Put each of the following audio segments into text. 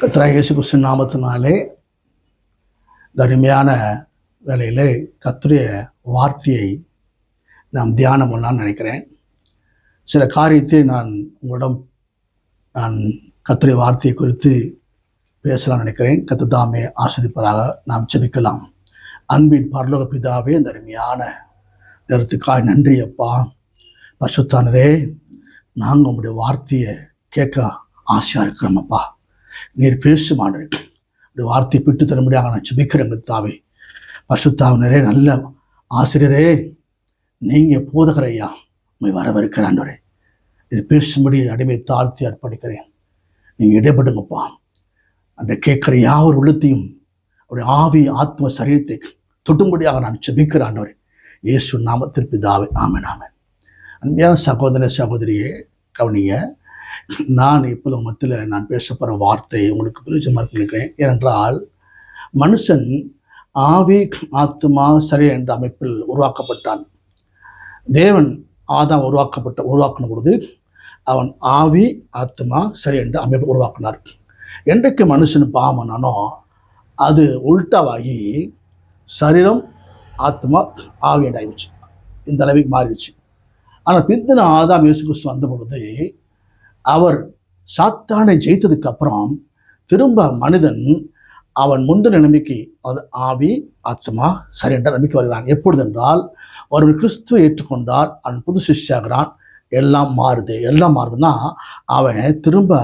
கர்த்தராகிய இயேசு கிறிஸ்துவின் நாமத்தினாலே அருமையான வேளையிலே கர்த்தருடைய வார்த்தையை நாம் தியானம் பண்ணலாம்னு நினைக்கிறேன். சில காரியத்தை உங்களிடம் கர்த்தருடைய வார்த்தையை குறித்து பேசலாம்னு நினைக்கிறேன். கர்த்தர் தாமே ஆசீர்வதிப்பதாக நாம் ஜெபிக்கலாம். அன்பின் பரலோக பிதாவே, இந்த அருமையான நேரத்துக்காக நன்றி அப்பா. பரிசுத்தானரே, நாங்கள் உங்களுடைய வார்த்தையை கேட்க ஆசையாக இருக்கிறோம் அப்பா. நீர் பேசுமாறு அப்படி வார்த்தையை பிட்டு தரும்படியாக நான் ஜெபிக்கிறேன். கர்த்தாவே, பரிசுத்தாவினரே, நல்ல ஆசிரியரே, நீங்கள் போதகர் ஐயா, உண்மை வரவிருக்கிற ஆண்டவரே, இது பேசும்படி அடிமை தாழ்த்தி அர்ப்பணிக்கிறேன். நீங்கள் இடைப்படுங்கப்பா. அந்த கேட்குற யாவர் உள்ளத்தையும் அவருடைய ஆவி ஆத்ம சரீரத்தை தொட்டும்படியாக நான் ஜெபிக்கிறேன் ஆண்டவரே, இயேசு நாமத்தில் பிதாவே, ஆமென் ஆமென். அன்பான சகோதர சகோதரியே, கவனிங்க. நான் இப்போது மத்தியில் நான் பேச போகிற வார்த்தை உங்களுக்கு பிரயோஜனமாக இருக்கிறேன். ஏனென்றால் மனுஷன் ஆவி ஆத்மா சரி என்ற அமைப்பில் உருவாக்கப்பட்டான். தேவன் ஆதாம் உருவாக்கின பொழுது அவன் ஆவி ஆத்மா சரி என்ற அமைப்பு உருவாக்கினார். என்றைக்கு மனுஷன் பாவமானானோ அது உல்டாவாகி சரீரம் ஆத்மா ஆவி ஆகிடுச்சு. இந்த அளவுக்கு மாறிடுச்சு. ஆனால் பிந்தின ஆதாம் இயேசு கிறிஸ்து வந்த பொழுது அவர் சாத்தானை ஜெயித்ததுக்கு அப்புறம் திரும்ப மனிதன் அவன் முந்தின நிலைமைக்கு, அது ஆவி ஆத்மா சரி என்ற நம்பிக்கை வருகிறான். எப்பொழுது என்றால், ஒரு கிறிஸ்துவை ஏற்றுக்கொண்டால் அவன் புது சிஷ்யாகிறான். எல்லாம் மாறுதுன்னா அவன் திரும்ப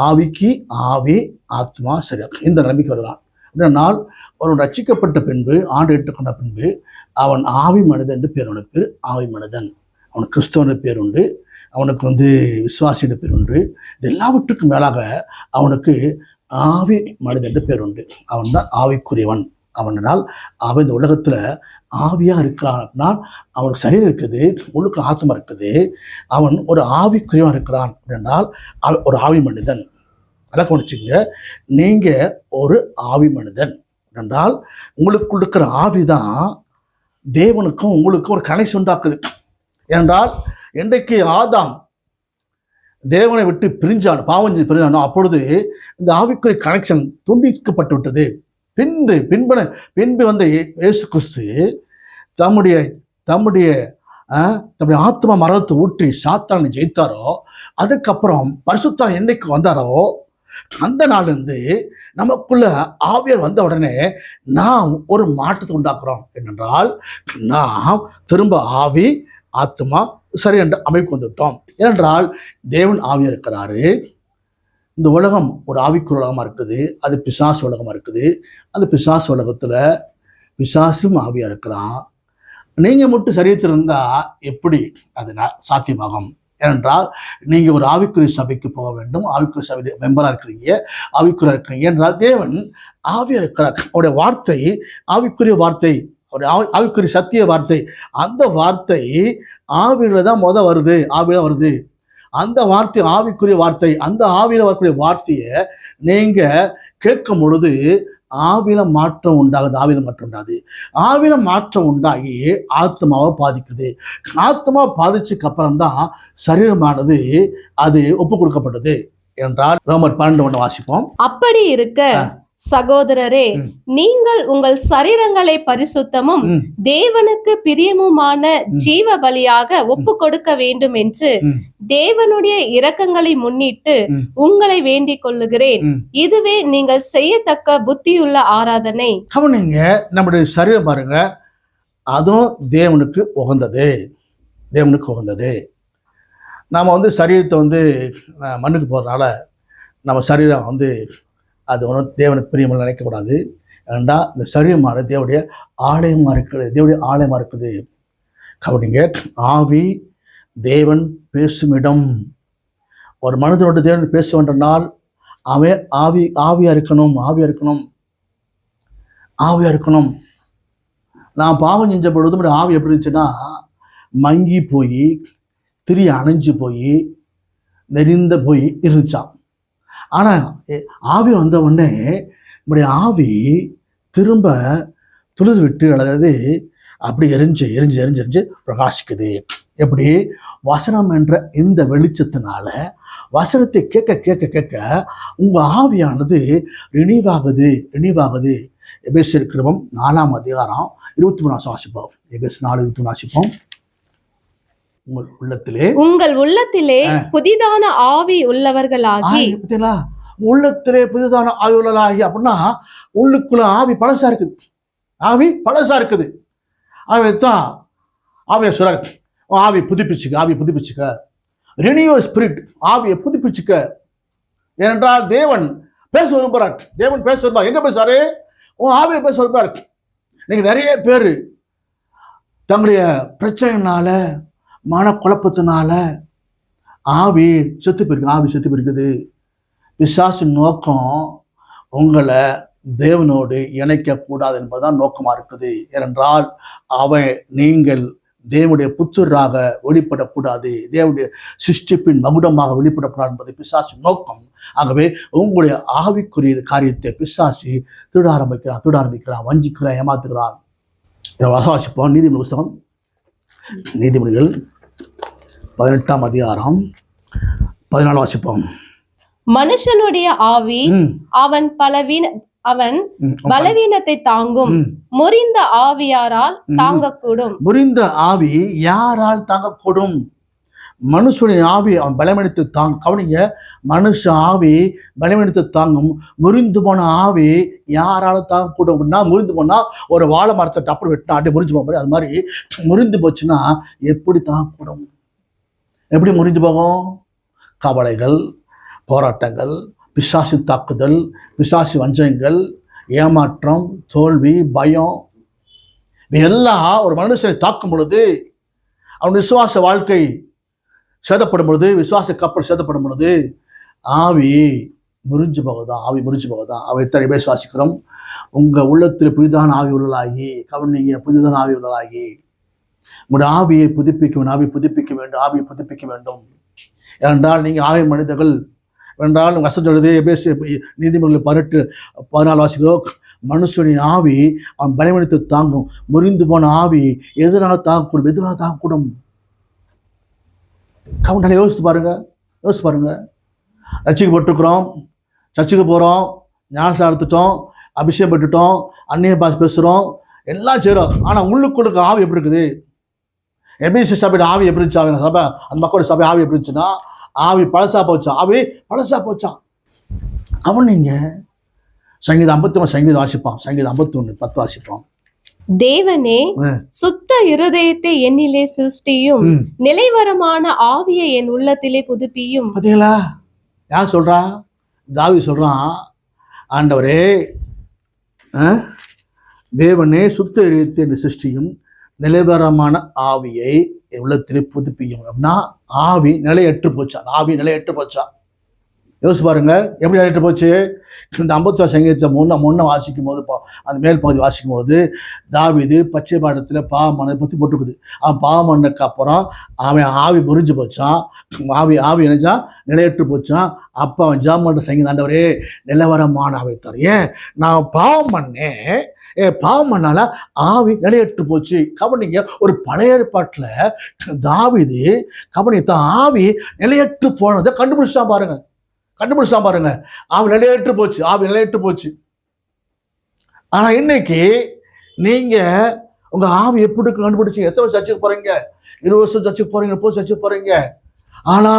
ஆவிக்கு ஆவி ஆத்மா சரி இந்த நம்பிக்கை வருகிறான். இதனால் ஒரு ரட்சிக்கப்பட்ட பின்பு, ஆண்டு ஏற்றுக்கொண்ட பின்பு அவன் ஆவி மனிதன் என்று பேர். அவனுக்கு பேர் ஆவி மனிதன். அவனுக்கு கிறிஸ்தவன பேர் உண்டு, அவனுக்கு விசுவாசியோட பேர் உண்டு. இது எல்லாவற்றுக்கும் மேலாக அவனுக்கு ஆவி மனிதன் என்று பேர் உண்டு. அவன் தான் ஆவிக்குரியவன். அவனால் அவன் இந்த உலகத்தில் ஆவியாக இருக்கிறான் அப்படின்னா அவனுக்கு சரீரம் இருக்குது, உள்ளுக்கு ஆத்மா இருக்குது. அவன் ஒரு ஆவிக்குரியவன் இருக்கிறான் அப்படின்னால் ஒரு ஆவி மனிதன். நல்லா கவனிச்சுங்க, நீங்கள் ஒரு ஆவி மனிதன் என்றால் உங்களுக்கு இருக்கிற ஆவி தான் தேவனுக்கும் உங்களுக்கும் ஒரு கனெக்ஷன் உண்டாக்குது. ஏனென்றால் என்றைக்கு ஆதாம் தேவனை விட்டு பாவம் பிரிஞ்சானோ அப்பொழுது இந்த ஆவிக்குரிய கனெக்ஷன் துண்டிக்கப்பட்டு விட்டது. பின்பு வந்த இயேசு கிறிஸ்து தம்முடைய ஆத்மா மரணத்தை ஊற்றி சாத்தானை ஜெயித்தாரோ, அதுக்கப்புறம் பரிசுத்தர் என்னைக்கு வந்தாரோ அந்த நாளிலிருந்து நமக்குள்ள ஆவியர் வந்த உடனே நாம் ஒரு மாற்றத்தை உண்டாக்குறோம். என்னென்றால், நாம் திரும்ப ஆவி ஆத்மா சரி என்ற அமைப்பு வந்துவிட்டோம். ஏனென்றால் தேவன் ஆவியாக இருக்கிறாரு. இந்த உலகம் ஒரு ஆவிக்குரிய உலகமாக இருக்குது, அது பிசாசு உலகமாக இருக்குது. அந்த பிசாசு உலகத்தில் பிசாசும் ஆவியாக இருக்கிறான். நீங்கள் மட்டும் சரீரத்தில் இருந்தால் எப்படி அது சாத்தியமாகும்? ஏனென்றால் நீங்கள் ஒரு ஆவிக்குரிய சபைக்கு போக வேண்டும். ஆவிக்குரிய சபை மெம்பராக இருக்கிறீங்க, ஆவிக்குரிய இருக்கிறீங்க என்றால் தேவன் ஆவியாக இருக்கிறார். அவருடைய வார்த்தை ஆவிக்குரிய வார்த்தை, ஆவிக்குரிய சத்திய வார்த்தை. அந்த வார்த்தை ஆவியில தான் வருது, ஆவியில வருது. அந்த வார்த்தை ஆவிக்குரிய வார்த்தை. அந்த ஆவியில வரக்கூடிய வார்த்தையை நீங்க கேட்கும் பொழுது ஆவியில மாற்றம் உண்டாகுது. ஆவியில மாற்றம் உண்டாகி ஆத்மாவை பாதிக்குது. ஆத்மா பாதிச்சுக்கு அப்புறம் தான் சரீரமானது அது ஒப்பு கொடுக்கப்பட்டது என்றால் ரோமர் 12:1 வாசிப்போம். அப்படி இருக்க சகோதரரே, நீங்கள் உங்கள் சரீரங்களை பரிசுத்தமும் தேவனுக்கு பிரியமுமான ஜீவ பலியாக ஒப்பு கொடுக்க வேண்டும் என்று தேவனுடைய இரக்கங்களை முன்னிட்டு உங்களை வேண்டிக் கொள்ளுகிறேன். இதுவே நீங்கள் செய்யத்தக்க புத்தியுள்ள ஆராதனை. கவனிங்க, நம்முடைய சரீரம் பாருங்க, அதுவும் தேவனுக்கு உகந்தது. நாம சரீரத்தை மண்ணுக்கு போறதுனால நம்ம சரீரம் அது ஒன்றும் தேவனுக்கு பிரியமாக நினைக்கக்கூடாது. ஏன்னா இந்த சரீரமான தேவனுடைய ஆலயமாக இருக்குது. கவனிங்க, ஆவி தேவன் பேசும் இடம். ஒரு மனிதனோட தேவன் பேச வேண்டால் அவன் ஆவியாக இருக்கணும். நான் பாவம் செஞ்ச பொழுது ஆவி எப்படி இருந்துச்சுன்னா மங்கி போய் திரி அணைஞ்சு போய் நெறிந்த போய் இருந்துச்சான். ஆனால் ஆவி வந்த உடனே நம்முடைய ஆவி திரும்ப துளிர் விட்டு, அதாவது அப்படி எரிஞ்சு பிரகாசிக்குது. எப்படி? வசனம் என்ற இந்த வெளிச்சத்தினால வசனத்தை கேட்க கேட்க கேட்க உங்க ஆவியானது ரினிவாகுது. எபேசியர் கிரமம் 4ஆம் அதிகாரம் 23 வாசிப்போம். எபேசியர் 4:23 வாசிப்போம். உங்கள் உள்ளத்திலே புதிதான ஆவி உள்ளவர்களாகி. பார்த்தீங்களா? உள்ளத்திலே புதிதான ஆவி உள்ளவர்களாகி அப்படின்னா உள்ளுக்குள்ள ஆவி பழசா இருக்குது. ஆவியத்தான் ஆவிய சொல்றாரு, ஆவி புதுப்பிச்சுக்க. ரெனியூ ஸ்பிரிட், ஆவியை புதுப்பிச்சுக்க. ஏனென்றால் தேவன் பேச விரும்புகிறார். எங்க பேசுறாரு? உன் ஆவியை பேச விரும்புகிறார். நீங்க நிறைய பேர் தங்களுடைய பிரச்சனைனால, மனக்குழப்பத்தினால ஆவி செத்து போயிருக்குது. பிசாசின் நோக்கம் உங்களை தேவனோடு இணைக்க கூடாது என்பதுதான் நோக்கமா இருக்குது. ஏனென்றால் நீங்கள் தேவனுடைய புத்திராக வெளிப்படக்கூடாது, தேவனுடைய சிருஷ்டிப்பின் மகுடமாக வெளிப்படக்கூடாது என்பது பிசாசின் நோக்கம். ஆகவே உங்களுடைய ஆவிக்குரிய காரியத்தை பிசாசி திருட ஆரம்பிக்கிறான், வஞ்சிக்கிறான், ஏமாத்துகிறான். வாசிப்போம். நீதிமொழி புஸ்தகம், நீதிமொழிகள் 18ஆம் அதிகாரம் 14 வாசிப்போம். மனுஷனுடைய ஆவி அவன் பலவீனத்தை தாங்கும், முறிந்த ஆவி யாரால் தாங்கக்கூடும்? முறிந்த ஆவி யாரால் தாங்கக்கூடும்? மனுஷனுடைய ஆவி அவன் பலவீனத்தை கவனிங்க, மனுஷ ஆவி பலவீனத்தை தாங்கும், முறிந்து போன ஆவி யாரால தாங்கக்கூடும் அப்படின்னா, முறிந்து போனா ஒரு வாழை மரத்தை டப்பு வெட்டினா அப்படியே முறிஞ்சு போக அது மாதிரி முறிந்து போச்சுன்னா எப்படி தாங்கக்கூடும்? எப்படி முறிஞ்சு போகும்? கவலைகள், போராட்டங்கள், பிசாசு தாக்குதல், பிசாசு வஞ்சகங்கள், ஏமாற்றம், தோல்வி, பயம், இதெல்லாம் ஒரு மனுஷனை தாக்கும் பொழுது, அவன் விசுவாச வாழ்க்கை சேதப்படும் பொழுது, விசுவாச கப்பல் சேதப்படும் பொழுது ஆவி முறிஞ்சு போகுதான். அவை எத்தனை பேர் சுவாசிக்கிறோம்? உங்க உள்ளத்தில் புதிதான ஆவி உள்ளாகி, கவனிங்க, புதிதான ஆவி உள்ளாகி உங்களுடைய ஆவியை புதுப்பிக்க வேண்டும். ஏனென்றால் நீங்க ஆவி மனிதர்கள் என்றால் வசனம் சொல்றது, நீதிமன்றங்கள் 18:14 வாசிக்கிறோம். மனுஷனின் ஆவி அவன் பலவீனத்தை தாங்கும், முறிந்து போன ஆவி எதனால தாங்கக்கூடும்? கவுண்டால யோசிச்சு பாருங்க. ரட்சிக்கப்பட்டிருக்கிறோம், சர்ச்சுக்கு போகிறோம், ஞானஸ்நானம் எடுத்துட்டோம், அபிஷேகம் பெற்றுட்டோம், அந்நிய பாஷை பேசுகிறோம், எல்லாம் செய்கிறோம். ஆனால் உள்ளுக்குள்ள ஆவி எப்படி இருக்குது? எபிசி சபையோட ஆவி எப்படி இருந்துச்சு? சபை, அந்த மக்களோட சபை ஆவி எப்படி இருந்துச்சுன்னா, ஆவி பழசா போச்சா. அவன் நீங்க சங்கீதம் 51 வாசிப்பான். சங்கீதம் 51:10 வாசிப்பான். தேவனே, சுத்த இருதயத்தை என்னிலே சிருஷ்டியும், நிலைவரமான ஆவியை என் உள்ளத்திலே புதுப்பியும். பாத்தீங்களா? யார் சொல்றா? தாவீது சொல்றான், ஆண்டவரே தேவனே, சுத்த இருதயத்தை என்னை சிருஷ்டியும், நிலைவரமான ஆவியை உள்ளத்திலே புதுப்பியும். அப்படின்னா ஆவி நிலையற்று போச்சா. யோசிச்சு பாருங்க, எப்படி நிலையற்று போச்சு? இந்த 50 சங்கீதத்தை முன்ன வாசிக்கும் போது, அந்த மேல் பகுதி வாசிக்கும் போது, தாவீது பச்சை பாடத்தில் பாவமனை பற்றி போட்டுக்குது. அவன் பாவமனுக்கு அப்புறம் அவன் ஆவி முறிஞ்சு போச்சான், ஆவி நினைச்சான் நிலையற்று போச்சான். அப்போ அவன் ஜாம் பண்ணுற சங்கீதம், ஆண்டவரே நிலவரமான ஆவி தர, ஏன் நான் பாவம் பண்ணால ஆவி நிலையற்று போச்சு. கவனிங்க, ஒரு பழைய ஏற்பாட்டில் தாவீது கவனித்தான் ஆவி நிலையற்று போனதை கண்டுபிடிச்சா பாருங்க. ஆவி நிலையற்று போச்சு. ஆனா இன்னைக்கு நீங்க உங்க ஆவி எப்படி கண்டுபிடிச்சீங்க? எத்தனை வருஷம் சர்ச்சுக்கு போறீங்க? 20 வருஷம் சர்ச்சுக்கு போறீங்க, 30 சர்ச்சுக்கு போறீங்க. ஆனா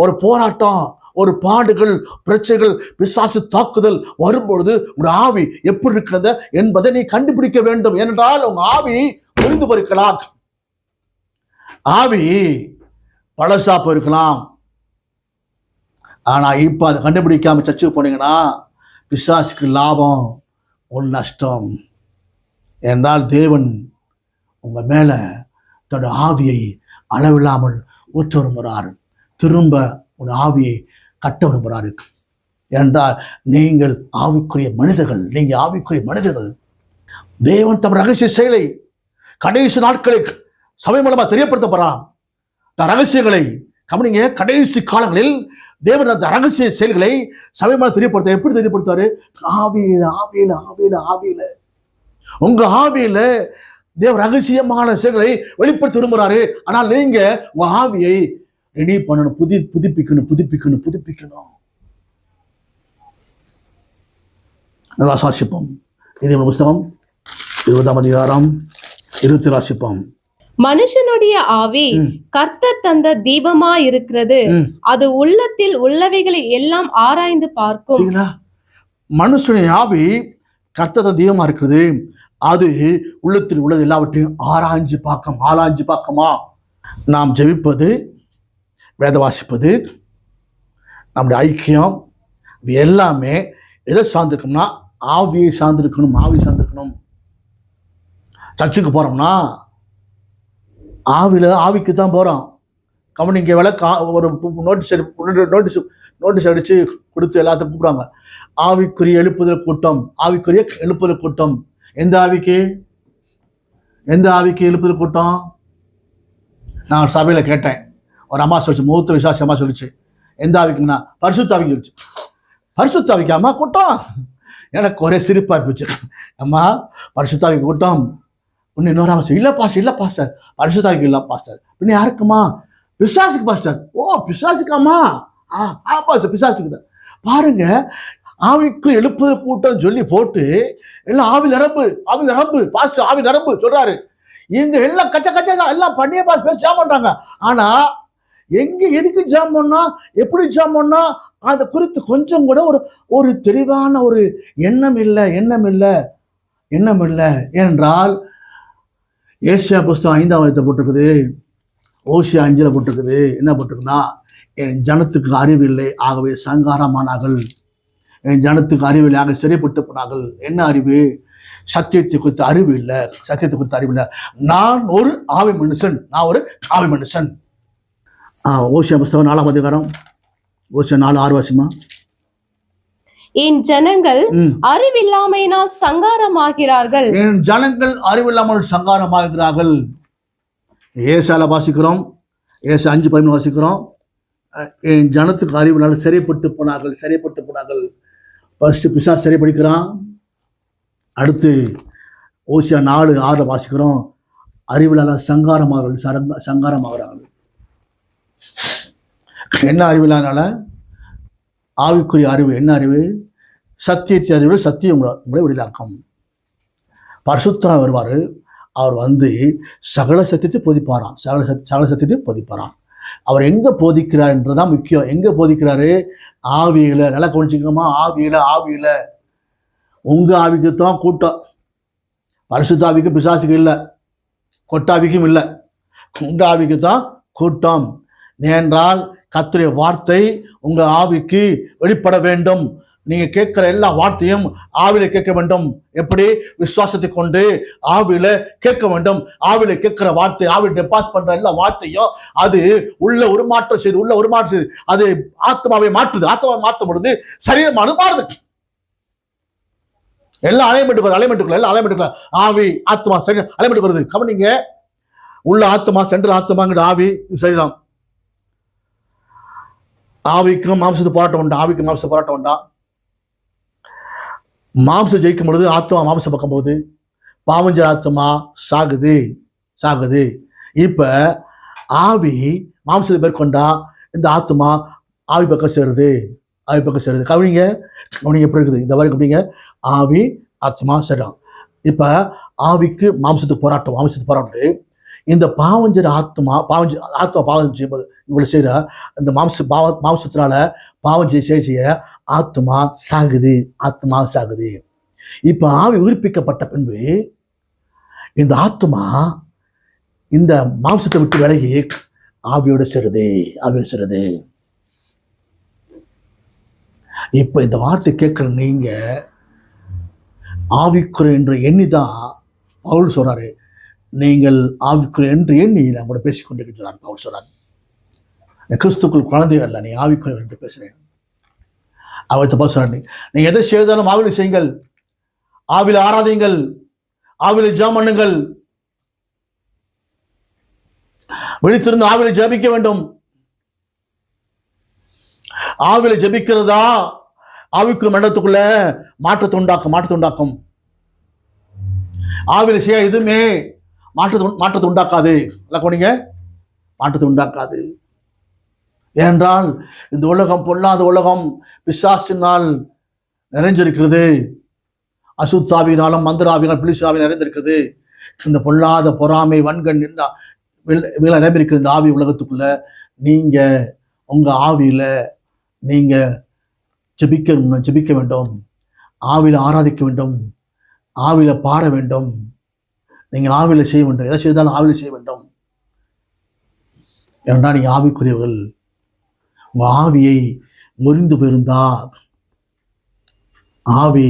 ஒரு போராட்டம், ஒரு பாடுகள், பிரச்சனைகள், பிசாசு தாக்குதல் வரும்பொழுது உங்க ஆவி எப்படி இருக்கிறது என்பதை நீ கண்டுபிடிக்க வேண்டும். ஏனென்றால் உங்க ஆவி முறிந்து போயிருக்கலாம், ஆவி பழசா போயிருக்கலாம். ஆனா இப்ப அதை கண்டுபிடிக்காம சர்ச்சுக்கு போனீங்கன்னா பிசாசுக்கு லாபம், ஒரு நஷ்டம். என்றால் தேவன் உங்க மேல தன்னோட ஆவியை அளவில்லாமல் ஊற்ற விரும்புகிறார், திரும்ப ஒரு ஆவியை கட்ட விரும்புகிறாரு. என்றால் நீங்கள் ஆவிக்குரிய மனிதர்கள். தேவன் தம் ரகசிய செயலை கடைசி நாட்களில் சபை மூலமா தெரியப்படுத்த போறான். ரகசியங்களை கவனிங்க, கடைசி காலங்களில் தேவன் அந்த ரகசிய செயல்களை சபை மூலம் தெரியப்படுத்த. எப்படி தெரியப்படுத்தாரு? ஆவியில உங்க ஆவியில தேவ ரகசியமான செயல்களை வெளிப்படுத்த விரும்புகிறாரு. ஆனால் நீங்க உங்க ஆவியை ரெடி பண்ணணும், புதுப்பிக்கணும். நல்லா வாசிப்போம். நீதிமொழிகள் புஸ்தகம் 20ஆம் அதிகாரம் 20 வாசிப்போம். மனுஷனுடைய ஆவி கர்த்தர் தந்த தீபமா இருக்கிறது, அது உள்ளத்தில் உள்ளவைகளை எல்லாம் ஆராய்ந்து பார்க்கும். மனுஷனுடைய ஆவி கர்த்தர் தீபமா இருக்குது, அது உள்ளத்தில் உள்ளது எல்லாவற்றையும் ஆராய்ஞ்சு பார்க்கமா. நாம் ஜெபிப்பது, வேத வாசிப்பது, நம்முடைய ஐக்கியம், இது எல்லாமே எதை சார்ந்திருக்கணும்னா ஆவியை சார்ந்திருக்கணும். சர்ச்சுக்கு போறோம்னா ஆவிக்கு தான் போறோம். கவனிங்க, ஒரு நோட்டீஸ் அடிச்சு கொடுத்து எல்லாத்தையும் கூப்பிடுவாங்க. ஆவிக்குரிய எழுப்புதல் கூட்டம். எந்த ஆவிக்கு எழுப்புதல் கூட்டம்? நான் சபையில கேட்டேன், ஒரு அம்மா சொல்லிச்சு, மூத்த விசுவாசி அம்மா சொல்லிச்சு, எந்த ஆவிக்குன்னா பரிசுத்த ஆவிக்கு சொல்லிச்சு. பரிசுத்த ஆவிக்கு அம்மா கூட்டம்? எனக்கு ஒரே சிரிப்பா இருந்துச்சு. அம்மா பரிசுத்த ஆவிக்கு கூட்டம். இன்னொரு அம்மா இல்ல பாஸ்டர் பரிசுத்த ஆவிக்கு இல்ல பாஸ்டர். பின்ன யாருக்குமா? பிசாசுக்கு பாஸ்டர். ஓ பிசாசுக்காமா? பாஸ்டர் பிசாசுக்கு தான். பாருங்க, ஆவிக்கு எழுப்புதல் கூட்டம் சொல்லி போட்டு எல்லாம் ஆவி நிரம்பு பாஸ்டர், ஆவி நிரம்பு சொல்றாரு. இங்க எல்லாம் கச்ச எல்லாம் பண்ணிய பாஸ் பேச ஜாம் பண்றாங்க. ஆனா எங்க எதுக்கு ஜாம் பண்ணா, எப்படி ஜாம் பண்ணா, அதை குறித்து கொஞ்சம் கூட ஒரு தெளிவான ஒரு எண்ணம் இல்லை. ஏனென்றால் ஏசியா புஸ்தகம் 5ஆம் அதிகாரத்தில் போட்டிருக்குது, ஓசியா 5 போட்டிருக்குது. என்ன போட்டிருக்குன்னா, என் ஜனத்துக்கு அறிவில்லை, ஆகவே சங்காரமானார்கள். என் ஜனத்துக்கு அறிவில்லை, ஆக சிறைப்பட்டு போனார்கள். என்ன அறிவு? சத்தியத்தை குறித்த அறிவு இல்லை. நான் ஒரு ஆவி மனுஷன். ஓசியா புஸ்தகம் 4ஆம் அதிகாரம், ஓசியா 4:6 வாசிமா. என் ஜனங்கள் அறிவில்லாமையினால் சங்காரமாகிறார்கள். ஏசால வாசிக்கிறோம், ஏசா 5:13 வாசிக்கிறோம். என் ஜனத்துக்கு அறிவினால் சிறைப்பட்டு போனார்கள். ஃபர்ஸ்ட் பிசாசு சிறைப்படுகிறான். அடுத்து ஓசியா 4:6 வாசிக்கிறோம், அறிவிலால சங்காரமாகிறார்கள். என்ன அறிவிலானால? ஆவிக்குரிய அறிவு. என்ன அறிவு? சத்தியத்தை அறிவு. சத்தியம் உங்களை விடுதலாக்கும். பரிசுத்தர் வருவார், அவர் வந்து சகல சத்தியத்தை போதிப்பாராம். அவர் எங்க போதிக்கிறார் என்றுதான் முக்கியம். எங்க போதிக்கிறாரு? ஆவியில. நல்லா கவனிச்சுக்கோமா, ஆவியில. உங்க ஆவிக்கு தான் கூட்டம். பரிசுத்த ஆவிக்கு பிசாசுக்கு இல்லை, கொட்டாவிக்கும் இல்லை. உங்க ஆவிக்கு தான் கூட்டம். ஏனென்றால் கர்த்தருடைய வார்த்தை உங்க ஆவிக்கு வெளிப்பட வேண்டும். நீங்க கேட்கிற எல்லா வார்த்தையும் ஆவில கேட்க வேண்டும். எப்படி? விசுவாசத்தை கொண்டு ஆவில கேட்க வேண்டும். ஆவில கேட்கிற வார்த்தை, ஆவில டெபாசிட் பண்ற எல்லா வார்த்தையும் அது உள்ள உருமாற்றம் செய்து அது ஆத்மாவை மாற்றுது. ஆத்மாவை மாற்றும் பொழுது சரீரமானது மாறுது. எல்லாம் அலைமெட்டுக்குள்ள ஆவி ஆத்மா சரீரம் அலைமெட்டு வருது. கவனிங்க, உள்ள ஆத்மா, சென்ட்ரல் ஆத்மாங்கிற ஆவி சரீரம். ஆவிக்கும் மாம்சத்து போராட்டம் உண்டா? மாம்சம் ஜெயிக்கும் பொழுது ஆத்மா மாம்ச பக்கம் போகுது. பாவஞ்ச ஆத்மா சாகுது. இப்ப ஆவி மாம்சத்தை மேற்கொண்டா இந்த ஆத்மா ஆவி பக்கம் சேருது. கவனிங்க எப்படி இருக்குது இந்த மாதிரி. கவனிங்க, ஆவி ஆத்மா சரீரம். இப்ப ஆவிக்கு மாம்சத்துக்கு போராட்டம். இந்த பாவஞ்சர் ஆத்மா பாவம் செய்யும்போது இவங்களை செய்யற இந்த மாம்சத்தினால பாவம் செய்ய ஆத்மா சாகுது. இப்ப ஆவி உயிர்ப்பிக்கப்பட்ட பின்பு இந்த ஆத்மா இந்த மாம்சத்தை விட்டு விலகி ஆவியோட சேருது. இப்ப இந்த வார்த்தை கேட்கிற நீங்க ஆவிக்குறை என்று எண்ணிதான் பவுல் சொல்றாரு. நீங்கள் ஆவிக்குறை என்று எண்ணி நான் கூட பேசிக்கொண்டிருக்கிறார். பவுல் சொல்றார், கிறிஸ்துக்குள் குழந்தைகள் அல்ல, நீ ஆவிக்குறை என்று பேசுறேன். அவர்கிட்ட பார்த்து சொல்றாரு, நீங்க எதை செய்தாலும் ஆவில செய்யுங்கள், ஆவில ஆராதிங்கள், ஆவில ஜெபம் பண்ணுங்கள், விழித்திருந்து ஆவில ஜெபிக்க வேண்டும். ஆவில ஜெபிக்கிறதா ஆவிக்கு மண்டலத்துக்குள்ள மாற்றத்தை உண்டாக்கும். ஆவில செய்ய எதுவுமே மாற்றத்தை உண்டாக்காது. மாற்றத்தை உண்டாக்காது. ஏனென்றால் இந்த உலகம் பொல்லாத உலகம் பிசாசினால் நிறைஞ்சிருக்கிறது. அசுத்தாவினாலும் மந்திராவினால் பிலிசாவி நிறைந்திருக்கிறது. இந்த பொல்லாத பொறாமை வன்கண் நிரம்பியிருக்கிற இந்த ஆவி உலகத்துக்குள்ள நீங்க உங்க ஆவியில நீங்க ஜெபிக்க வேண்டும், ஆவியில ஆராதிக்க வேண்டும், ஆவியில பாட வேண்டும், நீங்க ஆவியில செய்ய வேண்டும். எதை செய்தாலும் ஆவியில செய்ய வேண்டும். ஏன்னா நீங்க ஆவிக்குரியவர்கள். உங்க ஆவியை முறிந்து போயிருந்தா, ஆவி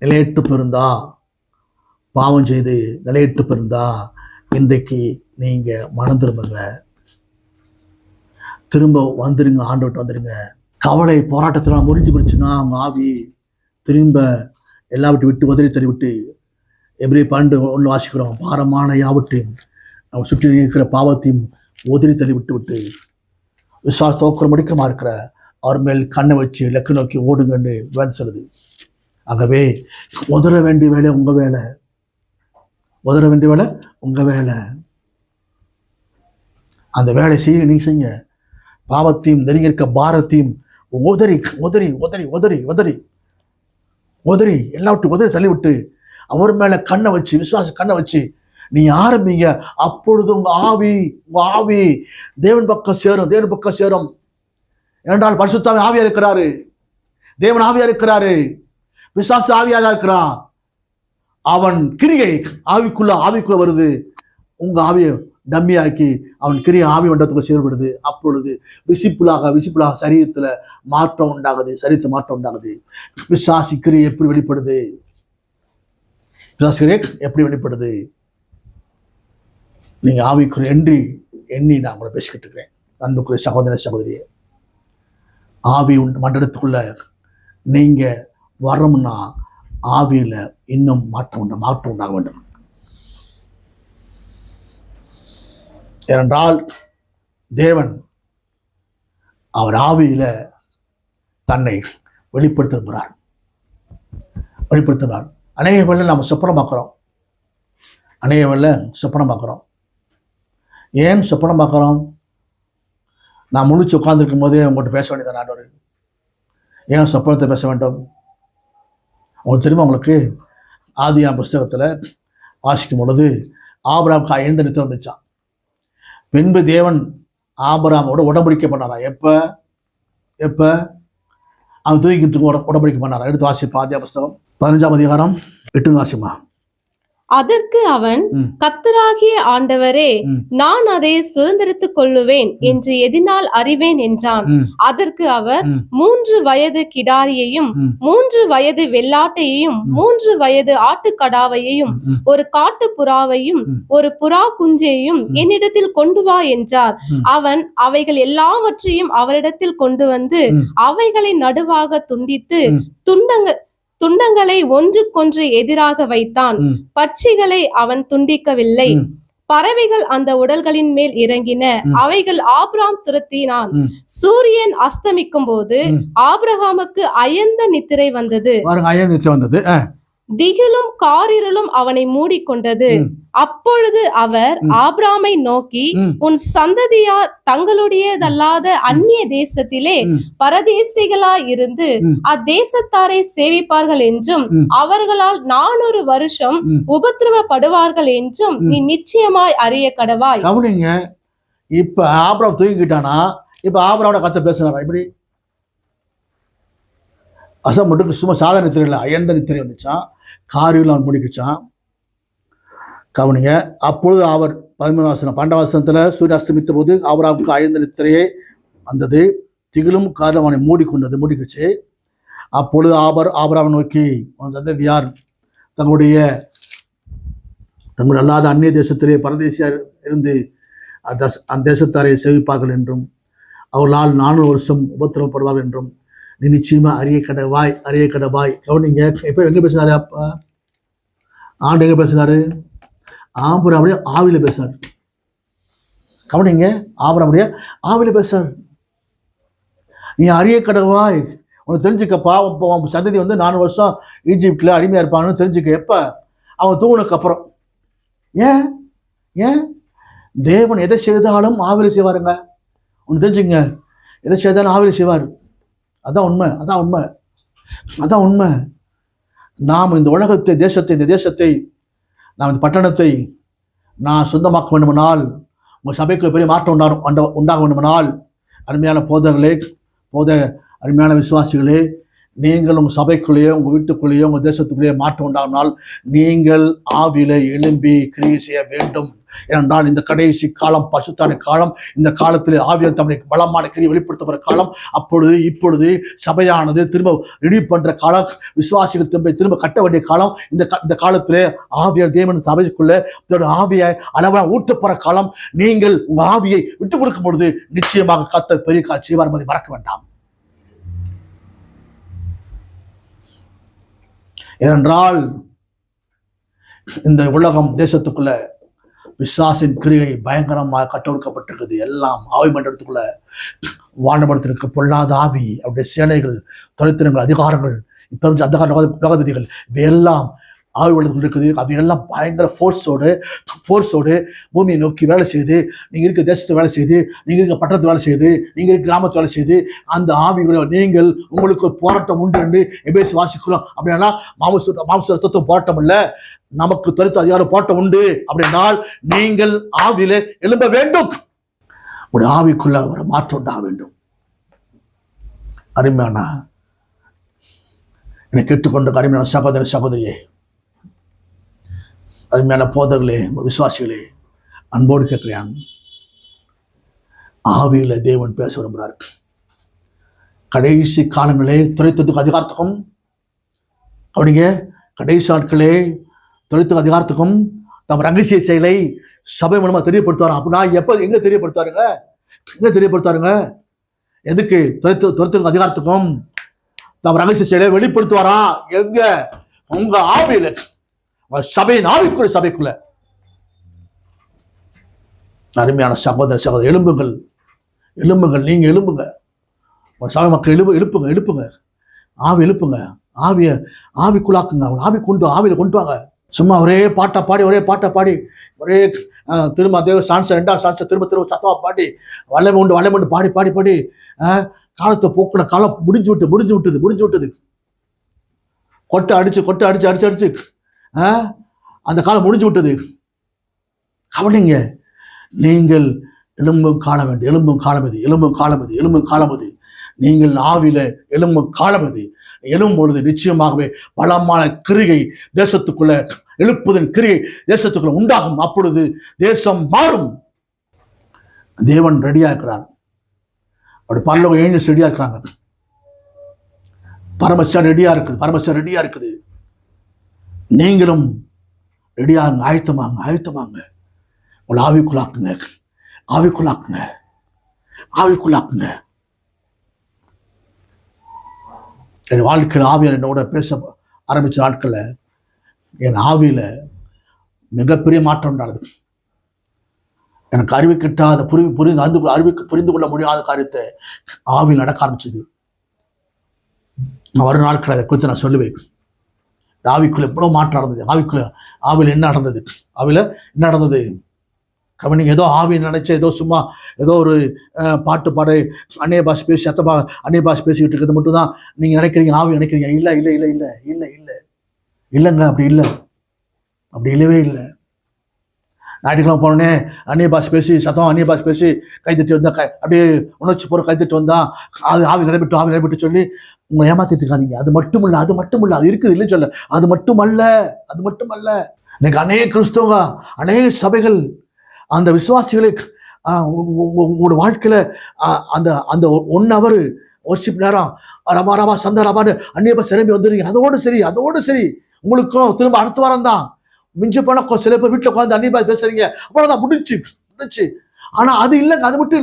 நிலையற்று போயிருந்தா, பாவம் செய்து நிலையற்று போயிருந்தா, இன்றைக்கு நீங்க மனம் திரும்புங்க, திரும்ப வந்துருங்க, ஆண்டவர்கிட்ட வந்துருங்க. கவலை போராட்டத்தில் முறிஞ்சு போச்சுன்னா அவங்க ஆவி திரும்ப எல்லாவற்றை விட்டு உதறி தறிவிட்டு, எபிரேயர் 12:1 வாசிக்கிறோம், பாரமான யாவற்றையும் நம்ம சுற்றி இருக்கிற பாவத்தையும் உதறி தள்ளிவிட்டு விட்டு விசுவாச தோற்றம் முடிக்கமா இருக்கிற அவர் மேல் கண்ணை வச்சு லெக்கு நோக்கி ஓடுங்கன்னு வேலை சொல்லுது. ஆகவே உதற வேண்டிய வேலை உங்க வேலை, உதற வேண்டிய வேலை உங்க வேலை. அந்த வேலை செய்ய நீ செய்ய. பாவத்தையும் நெருங்கி இருக்க பாரத்தையும் உதறி உதறி உதறி உதறி உதறி உதறி எல்லாவற்றையும் உதறி தள்ளிவிட்டு அவர் மேல கண்ணை வச்சு, விசுவாச கண்ணை வச்சு நீ ஆரம்பிங்க. அப்பொழுது உங்க ஆவி தேவன் பக்கம் சேரும், தேவன் பக்கம் சேரும். ஏனென்றால் பரிசுத்தாவி ஆவியா இருக்கிறாரு, தேவன் ஆவியா இருக்கிறாரு, விசுவாச ஆவியாக இருக்கிறான். அவன் கிரியை ஆவிக்குள்ள வருது. உங்க ஆவியை டம்மியாக்கி அவன் கிரியை ஆவி மண்டலத்துக்குள்ள செயல்படுது. அப்பொழுது விசிப்புலாக சரீரத்துல மாற்றம் உண்டாகுது, சரீரத்தில் மாற்றம் உண்டாகுது. விசுவாசி கிரியை எப்படி வெளிப்படுது? எப்படி வெளிப்படுது? நீங்க ஆவிக்குரிய எண்ணி நான் உங்களை பேசிக்கிட்டு இருக்கிறேன். அன்புக்குரிய சகோதர சகோதரியே, ஆவி மண்டலத்துக்குள்ள நீங்க வரணும்னா ஆவியில இன்னும் மாற்றம் உண்டாக வேண்டும். ஏனென்றால் தேவன் அவர் ஆவியில தன்னை வெளிப்படுத்துகிறார். அநேக வேளை நம்ம சொப்பனம் பார்க்கிறோம். ஏன் சொப்பனம் பார்க்கிறோம்? நான் முழிச்சு உட்கார்ந்துருக்கும் போதே உங்கள்கிட்ட பேச வேண்டியதான். ஆண்டவர் ஏன் சொப்பனத்தை பேச வேண்டும்? உங்களுக்கு தெரியுமா? உங்களுக்கு ஆதியாம் புஸ்தகத்துல வாசிக்கும் பொழுது ஆபிரகாமுக்கு 5 நித்திரை வந்துச்சான். பின்பு தேவன் ஆபிரகாமோட உடன்படிக்கை பண்ணாரா? எப்ப அவன் தூக்கிட்டு உடன்படிக்கை பண்ணாரா? எடுத்து வாசிப்பா. ஆதியாம் புஸ்தகம் 15ஆம் அதிகாரம் 8 வாசிமா. அதற்கு அவன், கர்த்தராகிய ஆண்டவரே, நான் அதை சுதந்திரித்துக் கொள்ளுவேன் என்று எதினால் அறிவேன் என்றான். அதற்கு அவர், 3 வயது கிடாரியையும் 3 வயது வெள்ளாட்டையையும் 3 வயது ஆட்டுக்கடாவையையும் ஒரு காட்டு புறாவையும் ஒரு புறா குஞ்சையும் என்னிடத்தில் கொண்டு வா என்றார். அவன் அவைகள் எல்லாவற்றையும் அவரிடத்தில் கொண்டு வந்து அவைகளை நடுவாக துண்டித்து துண்டங்களை ஒன்றுக்கொன்று எதிராக வைத்தான். பட்சிகளை அவன் துண்டிக்கவில்லை. பறவைகள் அந்த உடல்களின் மேல் இறங்கின. அவைகள் ஆபிரகாம் துரத்தினான். சூரியன் அஸ்தமிக்கும் போது ஆபிரகாமுக்கு அயர்ந்த நித்திரை வந்தது. திகிலும் காரிருளும் அவனை மூடிக்கொண்டது. அப்பொழுது அவர் ஆபிரகாமை நோக்கி, உன் சந்ததியார் தங்களுடையதல்லாத அந்நிய தேசத்திலே பரதேசிகளாய் இருந்து அத்தேசத்தாரை சேவிப்பார்கள் என்றும் அவர்களால் 400 வருஷம் உபத்திரவப்படுவார்கள் என்றும் நீ நிச்சயமாய் அறிய கடவாய். கவனிங்க, இப்ப ஆபிரகாம் தூங்கிட்டானா? இப்ப ஆபிரகாமோட கதை பேசுறாரா? இப்படி அசம் மட்டும் சும்மா சாதாரண நித்திரை இல்லை, அயர்ந்த நித்திரை வந்துச்சான். காரில் அவன் முடிக்கிச்சான். கவனிங்க, அப்பொழுது அவர் 12ஆம் வசனத்துல சூரிய அஸ்தமித்த போது ஆபிரகாமுக்கு அயர்ந்த நித்திரையே வந்தது. திகிலும் காரில் அவனை மூடிக்கிச்சு. அப்பொழுது ஆபிரகாமை நோக்கி, அவன் சந்ததி யார் தங்களுடைய அல்லாத அந்நிய தேசத்திலே பரதேசியார் இருந்து அந்த தேசத்தாரை சேவிப்பார்கள் என்றும் அவர்களால் 400 வருஷம் உபத்திரவப்படுவார்கள் என்றும் நீ நிச்சயமா அறிய கடவாய். கவனிங்க, இப்ப எங்க பேசுறாரு? அப்பா ஆண்டு எங்க பேசுறாரு? ஆபிரகாமுடைய ஆவியில பேசுறாரு. கவனிங்க, ஆபிரகாமுடைய ஆவியில பேசுறாரு. நீ அறிய கடவாய், உனக்கு தெரிஞ்சுக்கப்பா. உன் சந்ததி வந்து 400 வருஷம் ஈஜிப்ட்ல அடிமையா இருப்பான்னு தெரிஞ்சுக்க. எப்ப? அவன் தூங்குனதுக்கு அப்புறம். ஏன் தேவன் எதை செய்தாலும் ஆவியில செய்வாருங்க. ஒன்று தெரிஞ்சுங்க, எதை செய்தாலும் ஆவியில் செய்வார். அதான் உண்மை, அதான் உண்மை, அதான் உண்மை. நாம் இந்த உலகத்தை, இந்த தேசத்தை, நாம் இந்த பட்டணத்தை நான் சொந்தமாக்க வேண்டுமானால், உங்கள் சபைக்குள்ள பெரிய மாற்றம் உண்டாக வேண்டுமானால், அருமையான போதகர்களே, அருமையான விசுவாசிகளே, நீங்கள் உங்கள் சபைக்குள்ளேயோ, உங்கள் வீட்டுக்குள்ளேயோ, உங்கள் தேசத்துக்குள்ளேயோ மாற்றம் உண்டாகினால் நீங்கள் ஆவியிலே எழும்பி கிரியை செய்ய வேண்டும். ஏனென்றால் இந்த கடைசி காலம் பசுத்தான காலம். இந்த காலத்தில் ஆவியார் தம்முடைய பலமான கிரியை வெளிப்படுத்துகிற காலம். இப்பொழுது சபையானது திரும்ப ரெடி பண்ற காலம், விசுவாசிகள் திரும்ப கட்ட வேண்டிய காலம். இந்த காலத்திலே ஆவியார் தேவன் சபைக்குள்ள ஆவியை அளவா ஊற்றப்படுற காலம். நீங்கள் உங்க ஆவியை விட்டுக் கொடுக்கும் பொழுது நிச்சயமாக கர்த்தர் பெரிய காட்சி செய்வார் என்பதை மறக்க வேண்டாம். ஏனென்றால் இந்த உலகம் தேசத்துக்குள்ள விசுவாசின் கிரியை பயங்கரமாக கட்டொடுக்கப்பட்டிருக்குது. எல்லாம் ஆவி மண்டலத்துக்குள்ள வானமண்டலத்திற்கு பொல்லாத ஆவி, அவருடைய சேனைகள், தொலைத்திறங்கள், அதிகாரங்கள், இப்போ லோகதிகள், இவையெல்லாம் ஆவி மண்டலத்தில் இருக்குது. அவையெல்லாம் பயங்கர ஃபோர்ஸோடு பூமியை நோக்கி வேலை செய்து, நீங்கள் இருக்க தேசத்தை வேலை செய்து, நீங்கள் இருக்க பட்டணத்தை வேலை செய்து, நீங்கள் இருக்க கிராமத்தை வேலை செய்து, அந்த ஆவிகளை நீங்கள் உங்களுக்கு ஒரு போராட்டம் உண்டு என்று எபேசு வாசிக்கிறோம். அப்படின்னா மாம்ச ரத்தத்துவம் போராட்டம் இல்லை, நமக்கு தொலைத்த அதிகாரம் போராட்டம் உண்டு. அப்படின்னால் நீங்கள் ஆவியிலே எழும்ப வேண்டும். ஒரு ஆவிக்குள்ள ஒரு மாற்றம் உண்டாக வேண்டும். அருமையான என்னை கேட்டுக்கொண்டு அருமையான சகோதர சகோதரியே, அருமையான போதகர்களே, விசுவாசிகளே, அன்போடு கேட்கிறேன். ஆவியில தேவன் பேச விரும்புகிறார். கடைசி காலங்களே துரைத்ததுக்கு அதிகாரத்துக்கும், அப்படிங்க கடைசி நாட்களே துரைத்துக்கு அதிகாரத்துக்கும் தம் ரகசிய செயலை சபை மூலமா தெரியப்படுத்துவார். அப்படின்னா எங்க தெரியப்படுத்தாருங்க? எதுக்கு? துரைத்துக்கு அதிகாரத்துக்கும் தம் ரகசிய செயலை வெளிப்படுத்துவாரா? எங்க? உங்க ஆவியில, சபையின் சபைக்குள்ள. அருமையான சகோதர எழும்புங்கள், நீங்க எழும்புங்க. சபை மக்கள் எழுப்புங்க, ஆவி எழுப்புங்க, ஆவிக்குள்ளாக்குங்க, ஆவியில கொண்டு வாங்க. சும்மா ஒரே பாட்டை பாடி ஒரே திரும்ப அதே சான்ஸ், ரெண்டாவது சான்ஸ் திரும்ப சத்தமா பாடி வல்லமை உண்டு பாடி காலத்தை போக்குன காலம் முடிஞ்சு விட்டது. கொட்டை அடிச்சு அந்த காலம் முடிஞ்சு விட்டது. கவனிங்க, நீங்கள் எழும்பும் காலம் இது. நீங்கள் ஆவில எழும்பும் காலம் இது. எழும் பொழுது நிச்சயமாகவே பலமான கிரியை தேசத்துக்குள்ள, எழுப்புதன் கிரியை தேசத்துக்குள்ள உண்டாகும். அப்பொழுது தேசம் மாறும். தேவன் ரெடியா இருக்கிறார். அப்படி பரலோக ஏஞ்சல்ஸ் ரெடியா இருக்கிறாங்க. பரமசிவன் ரெடியா இருக்குது. நீங்களும் ரெடியாகுங்க, ஆயத்தமாங்க. உங்களை ஆவிக்குள்ளாக்குங்க. என் வாழ்க்கையில் ஆவியார் என்னோட பேச ஆரம்பிச்ச நாட்களில் என் ஆவியில மிகப்பெரிய மாற்றம் உண்டானது. எனக்கு அறிவு கிட்டாத புரிந்து கொள்ள முடியாத காரியத்தை ஆவியில் நடக்க ஆரம்பிச்சது. வரும் நாட்கள் அதை குறித்து நான் சொல்லுவேன். ஆவிக்குள்ள எவ்வளவு மாற்றம் நடந்தது, ஆவியில் என்ன நடந்தது. கவனிங்க, ஏதோ ஆவி நினைச்ச சும்மா ஏதோ ஒரு பாட்டு பாட அந்நிய பாஷை பேசி அந்நிய பாஷை பேசிக்கிட்டு இருக்கிறது மட்டும் தான் நீங்க நினைக்கிறீங்க, ஆவி நினைக்கிறீங்க. இல்லைங்க, அப்படி இல்லவே இல்லை. ஞாயிற்றுக்கிழமை போனோடனே அந்நிய பாஷை பேசி கைத்தட்டி வந்தா, அப்படியே உணர்ச்சி போற கைத்தட்டி வந்தா அது ஆவி நடைபெற்று சொல்லி உங்களை ஏமாத்திட்டு இருக்காதீங்க. அது மட்டுமல்ல, அது இருக்குது இல்லைன்னு சொல்ல, அது மட்டுமல்ல. இன்னைக்கு அநேக கிறிஸ்தவங்க, அநேக சபைகள் அந்த விசுவாசிகளை உங்களோட வாழ்க்கையில அந்த 1 hour வர்ஷிப் நேரம் ரமா சந்தரமான்னு அந்நியப்ப சிரம்பி வந்துடுறீங்க. அதோடு சரி உங்களுக்கும் திரும்ப அடுத்த வாரம் தான் மிஞ்சி போன சில பேர் வீட்டில் உட்காந்து அந்நியப்பா பேசுறீங்க. அவ்வளவுதான், முடிச்சு. ஆனா அது இல்லைங்க, அது மட்டும்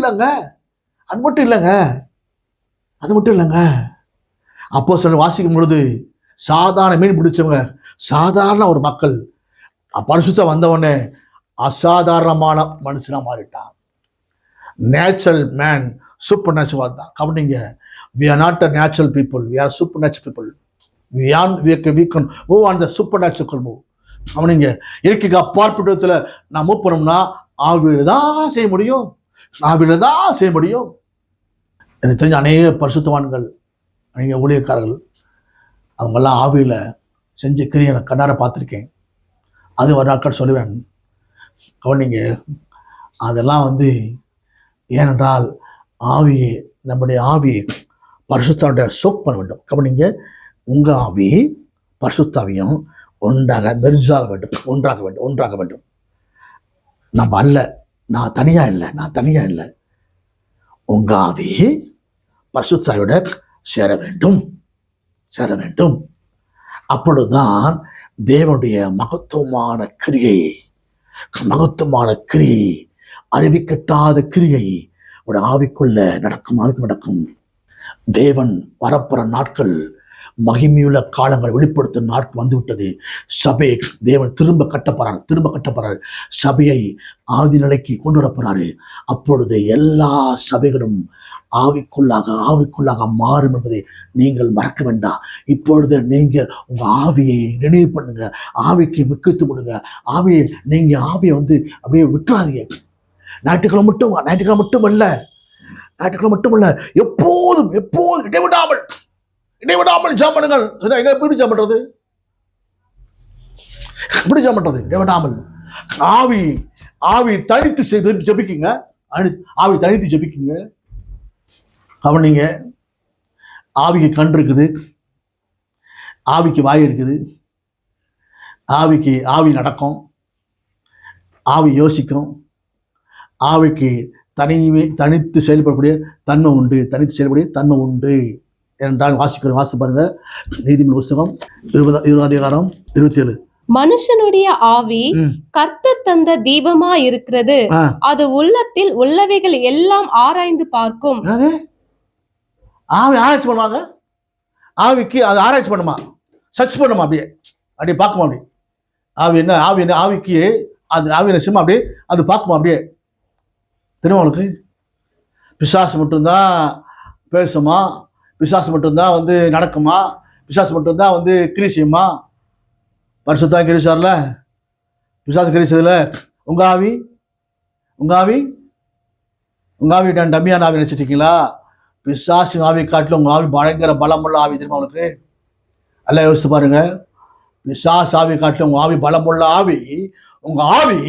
இல்லைங்க. அப்போ சில வாசிக்கும் பொழுது சாதாரண மீன் பிடிச்சவங்க, சாதாரண ஒரு மக்கள் பரிசுத்த வந்தவொடனே அசாதாரணமான மனுஷனா மாறிட்டான். நேச்சுரல் மேன் சூப்பர் நேச்சுரல் தான். கவனிங்க, we are not a natural people, we are supernatural people. we can move on the supernatural move. கவனிங்க, இயற்கைக்கு அப்பாற்பட்டத்துல நான் மூவ் பண்ணோம்னா ஆவியில தான் செய்ய முடியும். எனக்கு தெரிஞ்ச அநேக பரிசுத்தவான்கள், அநேக ஊழியக்காரர்கள், அவங்கெல்லாம் ஆவியில் செஞ்ச கிரியை நான் கண்ணார பார்த்துருக்கேன். அது ஒரு நாட்கள் சொல்லுவேன், கவனிங்க. அதெல்லாம் ஏனென்றால் ஆவியை, நம்முடைய ஆவியை பரிசுத்தாவிய சோக் பண்ண வேண்டும். கவனிங்க, உங்கள் ஆவி பரிசுத்தாவியும் ஒன்றாக மெர்ஜாக வேண்டும், ஒன்றாக வேண்டும். நம்ம அல்ல, நான் தனியாக இல்லை. உங்கள் ஆவி பரிசுத்தாவியோட சேர வேண்டும். அப்பொழுதுதான் தேவனுடைய மகத்துவமான கிரியை, அறிவிக்கட்டாத கிரியை ஒரு ஆவிக்குள்ள நடக்கும். தேவன் வரப்புற நாட்கள், மகிமையுள்ள காலங்கள் வெளிப்படுத்தும் நாட்கள் வந்துவிட்டது. சபையை தேவன் திரும்ப கட்டப்படுறார். சபையை ஆதி நிலைக்கு கொண்டு வரப்போறாரு. அப்பொழுது எல்லா சபைகளும் ஆவிக்குள்ளாக மாறும் என்பதை நீங்கள் மறக்க வேண்டாம். இப்பொழுது நீங்க உங்க ஆவியை நினைவு பண்ணுங்க, ஆவிக்கு முக்கியத்துவம் கொடுங்க. ஆவியை அப்படியே விட்டுறாதீங்க. ஞாயிற்றுக்கிழமை மட்டும் அல்ல, எப்போதும் இடைவிடாமல் ஜெபம் பண்ணுங்கள். எப்படி ஜெபம் பண்றது? இடைவிடாமல் ஆவி தனித்து ஜெபிக்குங்க. ஆவி தனித்து ஜெபிக்குங்க. கவனிங்க, ஆவிக்கு கண் இருக்குது, ஆவிக்கு வாய் இருக்குது, ஆவி நடக்கும், ஆவி யோசிக்கும், ஆவிக்கு தனித்து செயல்படக்கூடிய தன்மை உண்டு என்றால் வாசி பாருங்க. நீதிமொழி புஸ்தகம் 20 அதிகாரம் 27. மனுஷனுடைய ஆவி கர்த்தர் தந்த தீபமா இருக்கிறது, அது உள்ளத்தில் உள்ளவைகள் எல்லாம் ஆராய்ந்து பார்க்கும். ஆவி ஆராய்ச்சி பண்ணுவாங்க. ஆவிக்கு அது ஆராய்ச்சி பண்ணுமா, சர்ச் பண்ணுமா, அப்படியே பார்க்குமா. ஆவி என்ன ஆவிக்கு அது ஆவி என்ன செய்யுமா, அப்படியே அது பார்க்குமா. அப்படியே தெரியுமா உங்களுக்கு? பிசாசு மட்டும்தான் பேசுமா, பிசாசு மட்டும்தான் நடக்குமா, பிசாசு மட்டும்தான் கிரி செய்யுமா? பரிசுத்தான் கிரிசார்ல, பிசாசு கிரிசதுல உங்க ஆவி டம்மியான ஆவி நினைச்சிட்டீங்களா? பிசாசு ஆவி காட்டிலும் உங்க ஆவி பயங்கர பலமுள்ள ஆவி. தெரியுமா உங்களுக்கு? எல்லாம் யோசித்து பாருங்க. பிசாசு ஆவி காட்டிலும் உங்க ஆவி பலமுள்ள ஆவி. உங்க ஆவி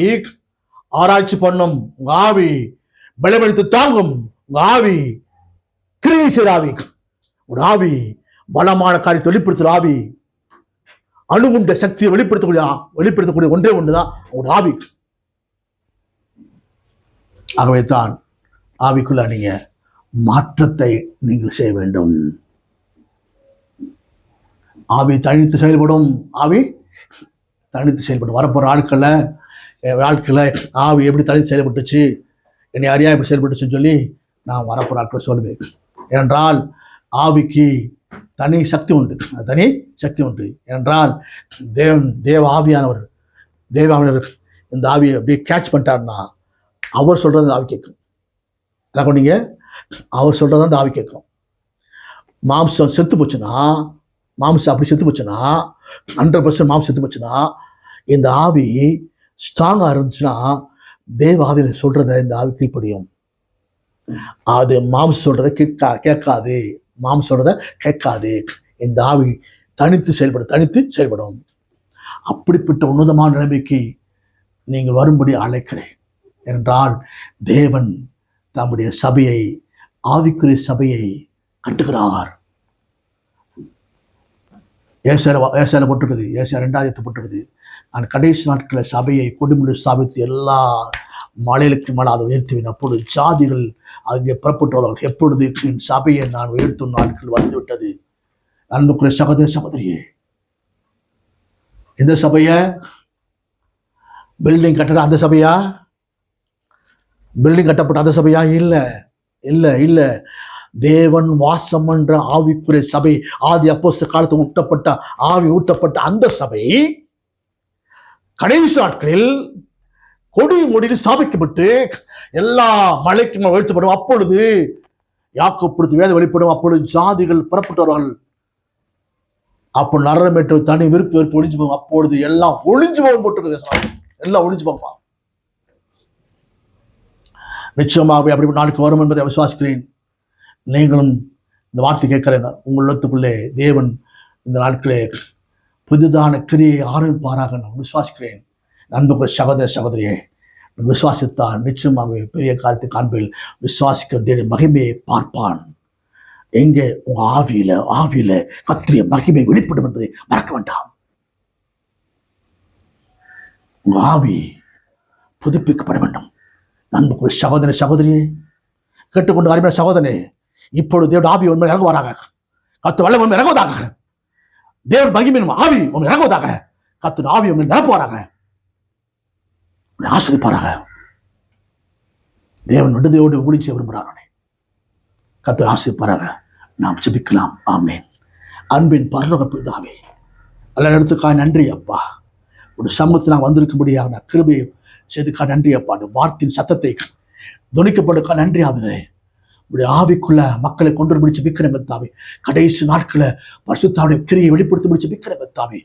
ஆராய்ச்சி பண்ணும், உங்க ஆவி பலப்படுத்தி தாங்கும், உங்க ஆவி கிரீசர் ஆவி. ஒரு ஆவி பலமான காரியத்தை வெளிப்படுத்துகிற ஆவி, அணுகுண்ட சக்தியை வெளிப்படுத்தக்கூடிய ஒன்றே ஒன்றுதான் ஒரு ஆவி. ஆகவே தான் ஆவிக்குள்ள நீங்க மாற்றத்தை நீங்கள் செய்ய வேண்டும். ஆவி தனித்து செயல்படும். வரப்போற வாழ்க்கையில ஆவி எப்படி தனித்து செயல்பட்டுச்சு, என்னை அறியா எப்படி செயல்பட்டுச்சுன்னு சொல்லி நான் வரப்போற ஆட்களை சொல்லுவேன். ஏனென்றால் ஆவிக்கு தனி சக்தி உண்டு. ஏனென்றால் தேவ ஆவியானவர் இந்த ஆவியை அப்படியே கேட்ச் பண்ணிட்டாருன்னா அவர் சொல்றது ஆவி கேட்கும். நீங்க அவர் சொல்றது அந்த ஆவி கேட்கும். மாம்சம் செத்து போச்சுன்னா, அப்படி செத்து போச்சுன்னா, 100% மாம்சம் செத்து போச்சுன்னா, இந்த ஆவி ஸ்ட்ராங்கா இருந்துச்சுன்னா தேவ ஆவியில சொல்றத இந்த ஆவி கீழ்ப்படியும். அது மாம்சம் சொல்றதை கேட்காது. இந்த ஆவி தனித்து செயல்படும். அப்படிப்பட்ட உன்னதமான நிலைமைக்கு நீங்கள் வரும்படி அழைக்கிறேன். என்றால் தேவன் தம்முடைய சபையை, ஆவிக்குரிய சபையை கட்டுகிறார். ஏசாயில போட்டிருக்குது, ஏசாயா 2 போட்டிருக்குது, நான் கடைசி நாட்களில் சபையை கொடுமுடி ஸ்தாபித்து எல்லா மலைகளுக்கு மேலே அதை உயர்த்துவேன். அப்பொழுது ஜாதிகள் அங்கே புறப்பட்டவர்கள், எப்பொழுது என் சபையை நான் உயர்த்தும் நாட்கள் வந்துவிட்டது. அன்புக்குரிய சகோதரியே, இந்த சபையை பில்டிங் கட்டட அந்த சபையா, பில்டிங் கட்டப்பட்ட அந்த சபையா? இல்லை. தேவன் வாசம் என்ற ஆவிக்குரிய சபை, ஆதி அப்போஸ்தலர் காலத்தில் ஊட்டப்பட்ட அந்த சபை கடைசி நாட்களில் கொடி முடியில் ஸ்தாபிக்கப்பட்டு எல்லா மலைக்கும் உயர்த்தப்படும். அப்பொழுது யாக்கோபு வேத வெளிப்படும். அப்பொழுது ஜாதிகள் புறப்பட்டவர்கள், அப்போ நரமேற்று தனி விருப்பு ஒழிஞ்சு போகும். அப்பொழுது எல்லாம் ஒழிஞ்சு போகும் போட்டு எல்லாம் ஒழிஞ்சு போகுமா? நிச்சயமாக அப்படி நாளுக்கு வரும் என்பதை விசுவாசிக்கிறேன். நீங்களும் இந்த வார்த்தை கேட்குறேங்க, உங்கள் உள்ளத்துக்குள்ளே தேவன் இந்த நாட்களே புதிதான கிரியை ஆரம்பிப்பாராக நான் விசுவாசிக்கிறேன். நண்பர்கள் சகோதர சகோதரியே, விசுவாசித்தால் நிச்சயமாகவே பெரிய காரியத்தை காண்பில். விசுவாசிக்க தேவ மகிமையை பார்ப்பான். எங்கே உங்க ஆவியில கர்த்தருடைய மகிமை வெளிப்படும் என்பதை மறக்க வேண்டாம். உங்க ஆவி புதுப்பிக்கப்பட வேண்டும். நண்பர்கள் சகோதர சகோதரியே, கேட்டுக்கொண்டு அருமையான சகோதரனே, இப்பொழுது தேவன் ஆவி உண்மை இறங்குவாராக. கர்த்தர் வல்லமை உண்மை இறங்குவதாக. தேவன் மகிமையின் ஆவி உண்மை இறங்குவதாக. கர்த்தர் ஆவி உண்மை நிரப்புவாராக. ஆசிரிப்பாராக. தேவன் விடுதலையோடு ஊழிய செய்ய விரும்புகிறானே, கர்த்தர் ஆசிரிப்பாராக. நாம் ஜெபிக்கலாம். ஆமென். அன்பின் பரலோக பிதாவே, நல்ல நேரத்துக்காக நன்றி அப்பா. ஒரு சமூகத்தில் நான் வந்திருக்கும்படியாக கிருபையை செய்துக்கா நன்றி அப்பா. அந்த வார்த்தையின் சத்தத்தை துணிக்கப்படுக்கா நன்றி ஆகுது. உடைய ஆவிக்குள்ள மக்களை கொண்டு முடிச்சு பிக்கிற மெத்தாவே, கடைசி நாட்களை பரிசுத்தாவுடைய கிரியை வெளிப்படுத்தி முடிச்சு பிக்கிற மெத்தாவே,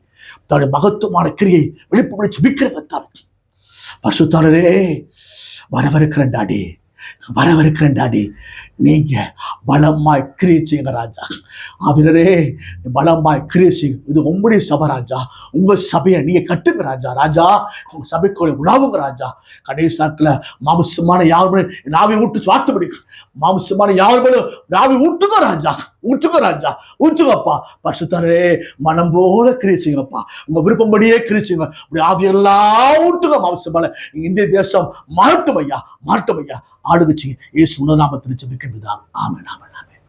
தன்னுடைய மகத்துவமான கிரியை வெளிப்படுத்தி பிக்கிற மெத்தாவே, பரிசுத்தாளரே வரவிருக்கிறேன் டாடி, வரவிருக்கிறேன் டாடி. நீங்க பலமாய் கிரியை செய்யுங்க ராஜா. ஆவினரே பலமாய் கிரியை செய்யுங்க. இது உங்களுடைய சபை ராஜா. உங்க சபையை நீங்க கட்டுங்க ராஜா. ராஜா உங்க சபைக்குள்ள உலாவுங்க ராஜா. கடைசி நாட்கள மாம்சமான யாரும் நாவை ஊட்டு சுவார்த்த பிடிக்கும். மாம்சமான யாரும் நாவை ஊட்டுங்க ராஜா. ஊற்றுங்க ராஜா, ஊற்றுங்கப்பா. பரிசுத்தாரே மனம் போல கிரியை செய்யுங்கப்பா. உங்க விருப்பம்படியே கிரியை செய்யுங்க. இப்படி ஆவியெல்லாம் ஊட்டுங்க மாம்சமான. இந்திய தேசம் மாறட்டும் ஐயா, மாறட்டும் ஐயா. ஆளுங்கச்சிங்க இயேசு உன்னதநாமத்தில் ஜெபிக்கின்றதாம். ஆமென், ஆமென், ஆமென்.